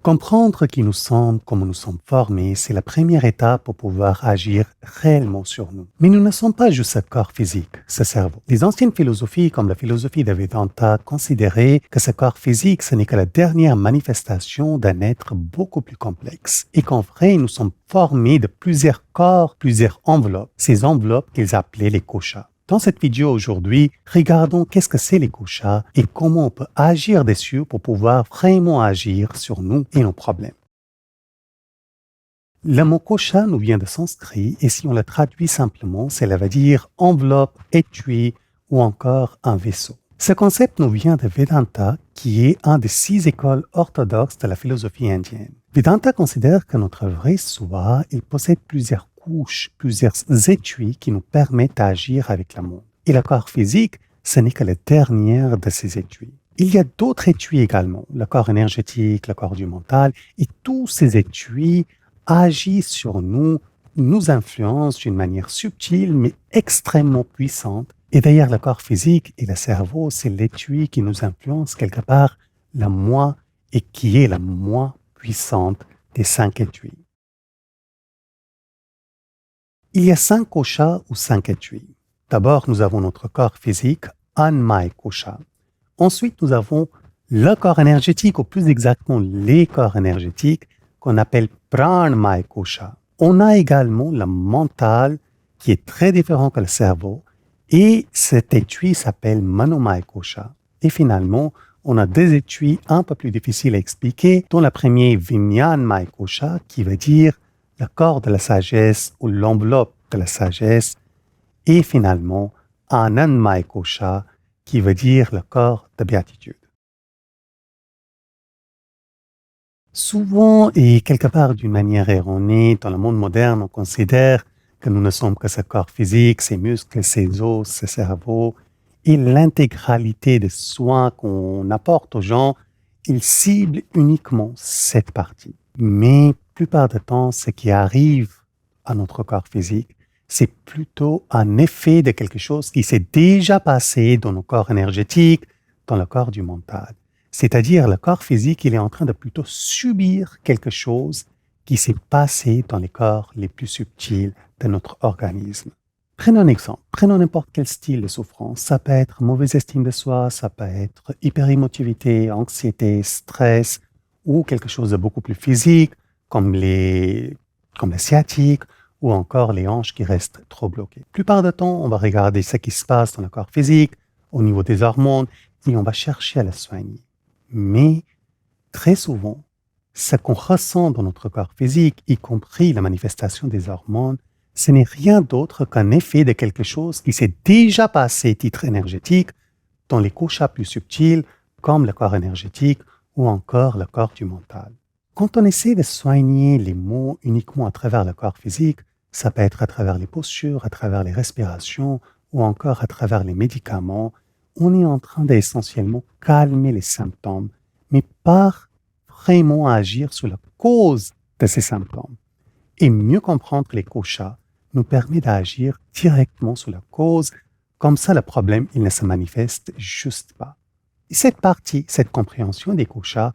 Comprendre qui nous sommes, comment nous sommes formés, c'est la première étape pour pouvoir agir réellement sur nous. Mais nous ne sommes pas juste ce corps physique, ce cerveau. Les anciennes philosophies, comme la philosophie de Vedanta, considéraient que ce corps physique, ce n'est que la dernière manifestation d'un être beaucoup plus complexe. Et qu'en vrai, nous sommes formés de plusieurs corps, plusieurs enveloppes. Ces enveloppes qu'ils appelaient les koshas. Dans cette vidéo aujourd'hui, regardons qu'est-ce que c'est les koshas et comment on peut agir dessus pour pouvoir vraiment agir sur nous et nos problèmes. Le mot kosha nous vient de sanskrit et si on le traduit simplement, cela veut dire enveloppe, étui ou encore un vaisseau. Ce concept nous vient de Vedanta, qui est un des 6 écoles orthodoxes de la philosophie indienne. Vedanta considère que notre vrai soi, il possède plusieurs couches, plusieurs étuis qui nous permettent d'agir avec le monde. Et le corps physique, ce n'est que la dernière de ces étuis. Il y a d'autres étuis également, le corps énergétique, le corps du mental, et tous ces étuis agissent sur nous, nous influencent d'une manière subtile mais extrêmement puissante. Et d'ailleurs, le corps physique et le cerveau, c'est l'étui qui nous influence quelque part la moi et qui est la moins puissante des 5 étuis. Il y a 5 koshas ou 5 étuis. D'abord, nous avons notre corps physique, Anmaya Kosha. Ensuite, nous avons le corps énergétique, ou plus exactement les corps énergétiques, qu'on appelle Pranamaya Kosha. On a également le mental, qui est très différent que le cerveau, et cet étui s'appelle Manomaya Kosha. Et finalement, on a 2 étuis un peu plus difficiles à expliquer, dont le premier Vijnanamaya Kosha, qui veut dire le corps de la sagesse ou l'enveloppe de la sagesse, et finalement Anandamaya Kosha, qui veut dire le corps de béatitude. Souvent et quelque part d'une manière erronée, dans le monde moderne, on considère que nous ne sommes que ce corps physique, ses muscles, ses os, ce cerveau, et l'intégralité des soins qu'on apporte aux gens, ils ciblent uniquement cette partie. Mais la plupart du temps, ce qui arrive à notre corps physique, c'est plutôt un effet de quelque chose qui s'est déjà passé dans nos corps énergétiques, dans le corps du mental. C'est-à-dire, le corps physique, il est en train de plutôt subir quelque chose qui s'est passé dans les corps les plus subtils de notre organisme. Prenons un exemple. Prenons n'importe quel style de souffrance. Ça peut être mauvaise estime de soi, ça peut être hyperémotivité, anxiété, stress, ou quelque chose de beaucoup plus physique, comme la sciatique, ou encore les hanches qui restent trop bloquées. La plupart du temps, on va regarder ce qui se passe dans le corps physique, au niveau des hormones, et on va chercher à le soigner. Mais très souvent, ce qu'on ressent dans notre corps physique, y compris la manifestation des hormones, ce n'est rien d'autre qu'un effet de quelque chose qui s'est déjà passé titre énergétique dans les koshas plus subtils, comme le corps énergétique ou encore le corps du mental. Quand on essaie de soigner les maux uniquement à travers le corps physique, ça peut être à travers les postures, à travers les respirations ou encore à travers les médicaments, on est en train d'essentiellement calmer les symptômes, mais pas vraiment agir sur la cause de ces symptômes. Et mieux comprendre les koshas nous permet d'agir directement sur la cause, comme ça le problème il ne se manifeste juste pas. Et cette partie, cette compréhension des koshas,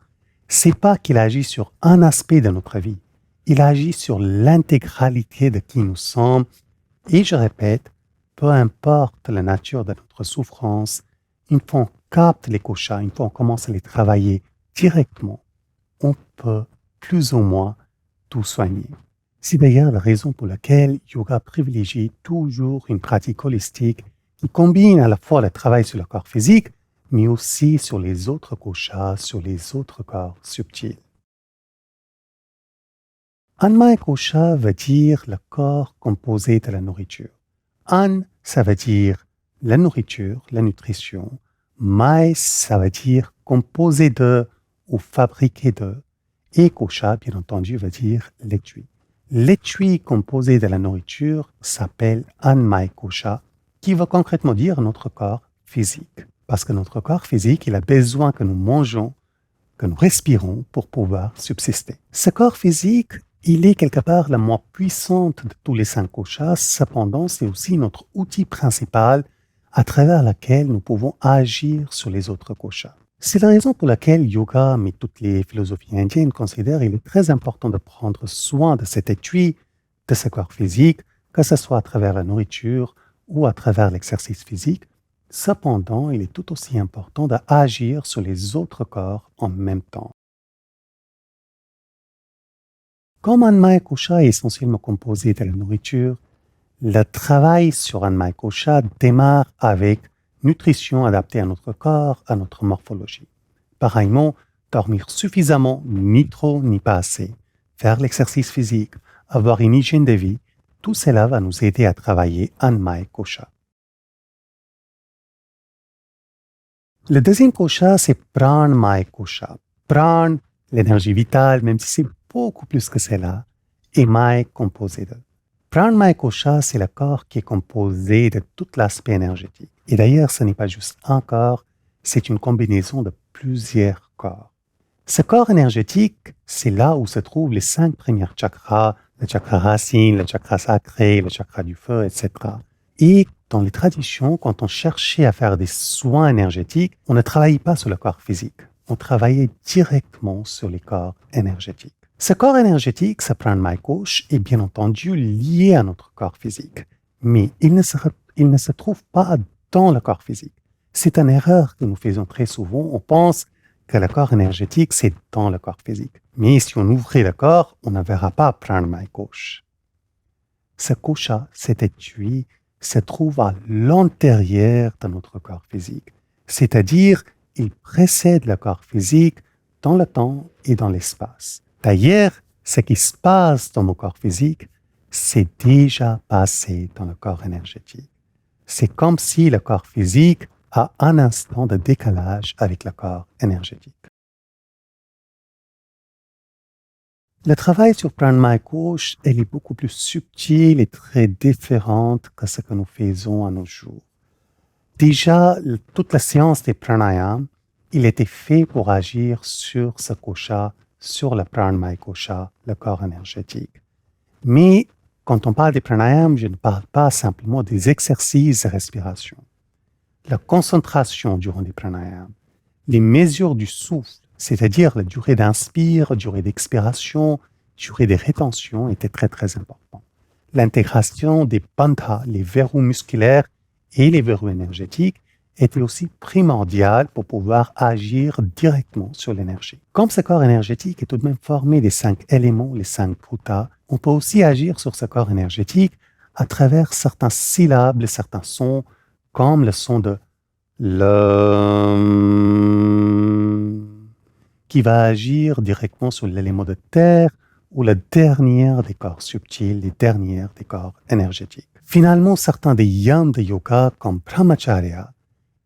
c'est pas qu'il agit sur un aspect de notre vie, il agit sur l'intégralité de qui nous sommes, et je répète, peu importe la nature de notre souffrance, une fois on capte les koshas, une fois on commence à les travailler directement, on peut plus ou moins tout soigner. C'est d'ailleurs la raison pour laquelle yoga privilégie toujours une pratique holistique qui combine à la fois le travail sur le corps physique, mais aussi sur les autres koshas, sur les autres corps subtils. Anmaya Kosha veut dire le corps composé de la nourriture. An, ça veut dire la nourriture, la nutrition. Maya, ça veut dire composé de ou fabriqué de. Et Kosha, bien entendu, veut dire l'étui. L'étui composé de la nourriture s'appelle Anmaya Kosha, qui veut concrètement dire notre corps physique. Parce que notre corps physique, il a besoin que nous mangeons, que nous respirons pour pouvoir subsister. Ce corps physique, il est quelque part la moins puissante de tous les 5 koshas, cependant c'est aussi notre outil principal à travers lequel nous pouvons agir sur les autres koshas. C'est la raison pour laquelle yoga, mais toutes les philosophies indiennes considèrent qu'il est très important de prendre soin de cet étui, de ce corps physique, que ce soit à travers la nourriture ou à travers l'exercice physique. Cependant, il est tout aussi important d'agir sur les autres corps en même temps. Comme Anmaya Kosha est essentiellement composé de la nourriture, le travail sur Anmaya Kosha démarre avec nutrition adaptée à notre corps, à notre morphologie. Pareillement, dormir suffisamment, ni trop ni pas assez, faire l'exercice physique, avoir une hygiène de vie, tout cela va nous aider à travailler Anmaya Kosha. Le deuxième kosha, c'est Pranmaya Kosha. Pran, l'énergie vitale, même si c'est beaucoup plus que cela, et Maya composé de. Pranmaya Kosha, c'est le corps qui est composé de tout l'aspect énergétique. Et d'ailleurs, ce n'est pas juste un corps, c'est une combinaison de plusieurs corps. Ce corps énergétique, c'est là où se trouvent les 5 premiers chakras, le chakra racine, le chakra sacré, le chakra du feu, etc. Et dans les traditions, quand on cherchait à faire des soins énergétiques, on ne travaillait pas sur le corps physique. On travaillait directement sur les corps énergétiques. Ce corps énergétique, ce Pranmaya Kosha, est bien entendu lié à notre corps physique, mais il ne se trouve pas dans le corps physique. C'est une erreur que nous faisons très souvent. On pense que le corps énergétique, c'est dans le corps physique. Mais si on ouvrait le corps, on ne verra pas Pranmaya Kosha. Ce kosha, cet étui, se trouve à l'intérieur de notre corps physique, c'est-à-dire il précède le corps physique dans le temps et dans l'espace. D'ailleurs, ce qui se passe dans mon corps physique, c'est déjà passé dans le corps énergétique. C'est comme si le corps physique a un instant de décalage avec le corps énergétique. Le travail sur Pranmaya Kosha, elle est beaucoup plus subtil et très différente que ce que nous faisons à nos jours. Déjà, toute la science des pranayams, il était fait pour agir sur ce kosha, sur le Pranmaya Kosha, le corps énergétique. Mais quand on parle des pranayams, je ne parle pas simplement des exercices de respiration. La concentration durant les pranayams, les mesures du souffle, c'est-à-dire la durée d'inspire, durée d'expiration, durée de rétention, étaient très très importantes. L'intégration des bandhas, les verrous musculaires et les verrous énergétiques, était aussi primordiale pour pouvoir agir directement sur l'énergie. Comme ce corps énergétique est tout de même formé des 5 éléments, les 5 bhutas, on peut aussi agir sur ce corps énergétique à travers certains syllabes et certains sons, comme le son de l'M, qui va agir directement sur l'élément de terre ou la dernière des corps subtils, les dernières des corps énergétiques. Finalement, certains des yams de yoga comme Brahmacharya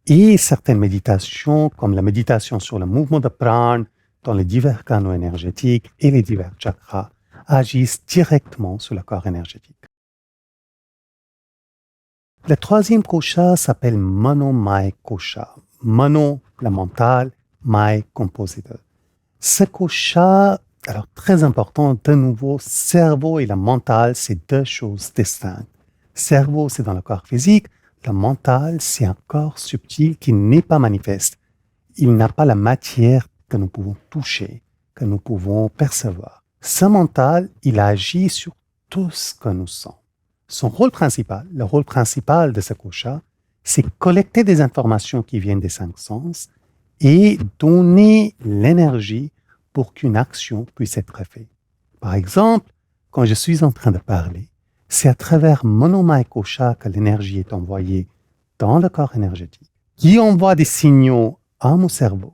et certaines méditations comme la méditation sur le mouvement de prana dans les divers canaux énergétiques et les divers chakras agissent directement sur le corps énergétique. Le troisième kosha s'appelle Manomaya Kosha. Mano, le mental, Maya, composé de. Ce kosha, alors très important, de nouveau, cerveau et le mental, c'est deux choses distinctes. Cerveau, c'est dans le corps physique. Le mental, c'est un corps subtil qui n'est pas manifeste. Il n'a pas la matière que nous pouvons toucher, que nous pouvons percevoir. Ce mental, il agit sur tout ce que nous sommes. Son rôle principal, le rôle principal de ce kosha, c'est collecter des informations qui viennent des 5 sens et donner l'énergie pour qu'une action puisse être faite. Par exemple, quand je suis en train de parler, c'est à travers Manomaya Kosha que l'énergie est envoyée dans le corps énergétique, qui envoie des signaux à mon cerveau,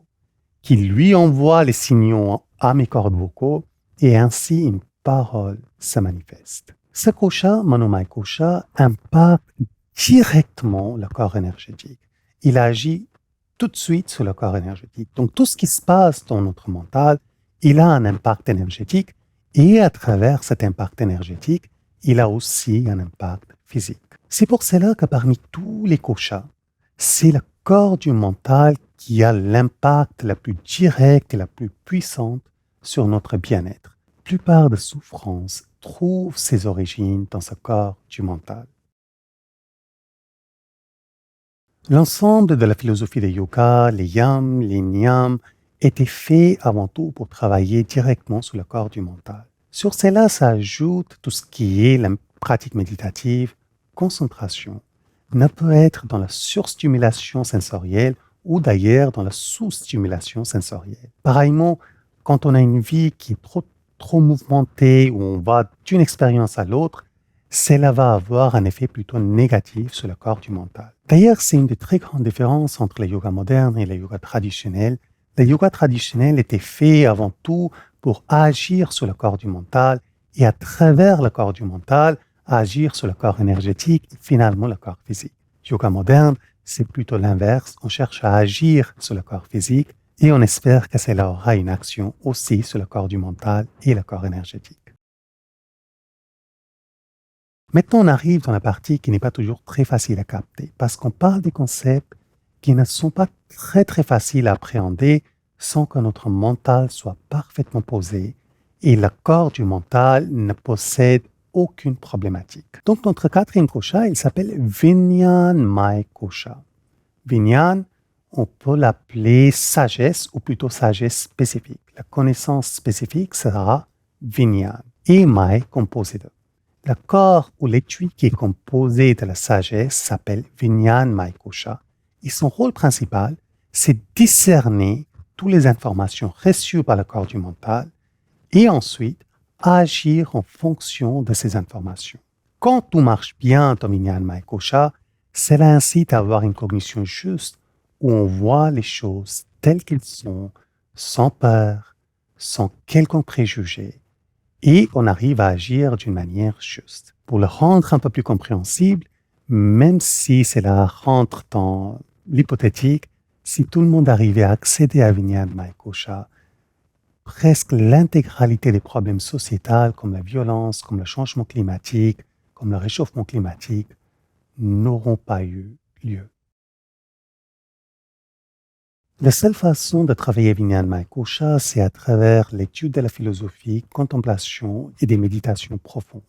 qui lui envoie les signaux à mes cordes vocaux, et ainsi une parole se manifeste. Ce kosha, Manomaya Kosha, impacte directement le corps énergétique. Il agit tout de suite sur le corps énergétique. Donc tout ce qui se passe dans notre mental, il a un impact énergétique, et à travers cet impact énergétique, il a aussi un impact physique. C'est pour cela que parmi tous les koshas, c'est le corps du mental qui a l'impact le plus direct et la plus puissante sur notre bien-être. La plupart des souffrances trouvent ses origines dans ce corps du mental. L'ensemble de la philosophie de yoga, les yams, les niyams, était fait avant tout pour travailler directement sur le corps du mental. Sur cela s'ajoute tout ce qui est la pratique méditative, concentration, ne peut être dans la surstimulation sensorielle ou d'ailleurs dans la sous-stimulation sensorielle. Pareillement, quand on a une vie qui est trop mouvementée, où on va d'une expérience à l'autre, cela va avoir un effet plutôt négatif sur le corps du mental. D'ailleurs, c'est une des très grandes différences entre le yoga moderne et le yoga traditionnel. Le yoga traditionnel était fait avant tout pour agir sur le corps du mental et à travers le corps du mental, agir sur le corps énergétique et finalement le corps physique. Yoga moderne, c'est plutôt l'inverse. On cherche à agir sur le corps physique et on espère que cela aura une action aussi sur le corps du mental et le corps énergétique. Maintenant, on arrive dans la partie qui n'est pas toujours très facile à capter parce qu'on parle des concepts qui ne sont pas très faciles à appréhender sans que notre mental soit parfaitement posé et le corps du mental ne possède aucune problématique. Donc, notre quatrième kosha, il s'appelle Vijnanmaya Kosha. Vijnan, on peut l'appeler sagesse ou plutôt sagesse spécifique. La connaissance spécifique sera Vijnan et Maya composé de. Le corps ou l'étui qui est composé de la sagesse s'appelle Vijnanmaya Kosha et son rôle principal, c'est discerner toutes les informations reçues par le corps du mental et ensuite agir en fonction de ces informations. Quand tout marche bien dans Vijnanmaya Kosha, cela incite à avoir une cognition juste où on voit les choses telles qu'elles sont, sans peur, sans quelconque préjugé, et on arrive à agir d'une manière juste. Pour le rendre un peu plus compréhensible, même si cela rentre dans l'hypothétique, si tout le monde arrivait à accéder à Vijnanmaya Kosha, presque l'intégralité des problèmes sociétals comme la violence, comme le changement climatique, comme le réchauffement climatique, n'auront pas eu lieu. La seule façon de travailler Vijnanmaya Kosha, c'est à travers l'étude de la philosophie, contemplation et des méditations profondes.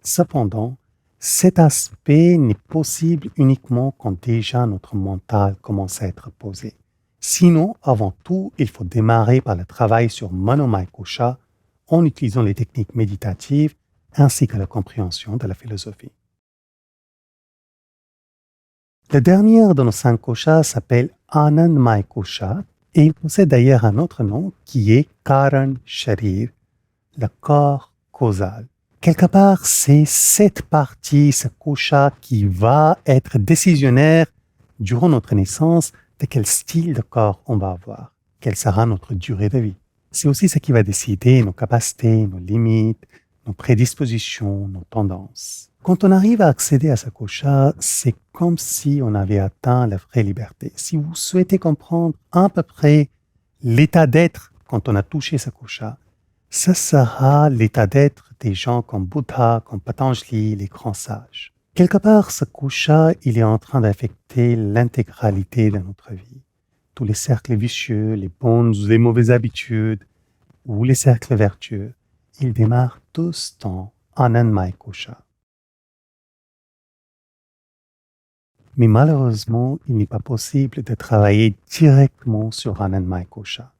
Cependant, cet aspect n'est possible uniquement quand déjà notre mental commence à être posé. Sinon, avant tout, il faut démarrer par le travail sur Manomaya Kosha en utilisant les techniques méditatives ainsi que la compréhension de la philosophie. Le dernier de nos 5 koshas s'appelle Anandamaya Kosha et il possède d'ailleurs un autre nom qui est Karan Sharir, le corps causal. Quelque part, c'est cette partie, ce kosha qui va être décisionnaire durant notre naissance de quel style de corps on va avoir, quelle sera notre durée de vie. C'est aussi ce qui va décider nos capacités, nos limites, nos prédispositions, nos tendances. Quand on arrive à accéder à ce kosha, c'est comme si on avait atteint la vraie liberté. Si vous souhaitez comprendre à peu près l'état d'être quand on a touché ce kosha, ce sera l'état d'être des gens comme Bouddha, comme Patanjali, les grands sages. Quelque part, ce kosha, il est en train d'affecter l'intégralité de notre vie. Tous les cercles vicieux, les bonnes ou les mauvaises habitudes, ou les cercles vertueux, ils démarrent tous dans Anandamaya Kosha. Mais malheureusement, il n'est pas possible de travailler directement sur Anandamaya Kosha.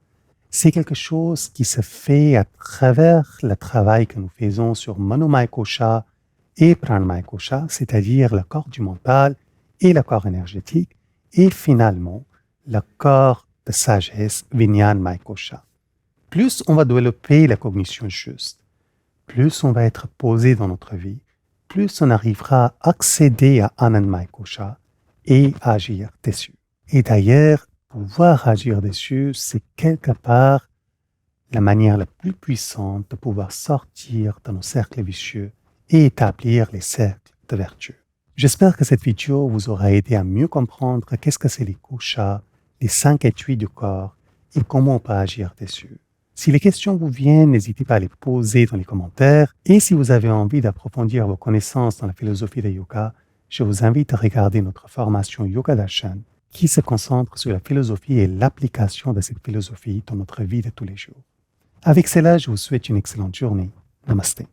C'est quelque chose qui se fait à travers le travail que nous faisons sur Manomaya Kosha et Pranamaya Kosha, c'est-à-dire le corps du mental et le corps énergétique, et finalement le corps de sagesse Vijnanmaya Kosha. Plus on va développer la cognition juste, plus on va être posé dans notre vie, plus on arrivera à accéder à Anandamaya Kosha et agir dessus. Et d'ailleurs, pouvoir agir dessus, c'est quelque part la manière la plus puissante de pouvoir sortir de nos cercles vicieux et établir les cercles de vertu. J'espère que cette vidéo vous aura aidé à mieux comprendre qu'est-ce que c'est les koshas, les 5 étuis du corps et comment on peut agir dessus. Si les questions vous viennent, n'hésitez pas à les poser dans les commentaires. Et si vous avez envie d'approfondir vos connaissances dans la philosophie de yoga, je vous invite à regarder notre formation Yoga Darshan qui se concentre sur la philosophie et l'application de cette philosophie dans notre vie de tous les jours. Avec cela, je vous souhaite une excellente journée. Namaste.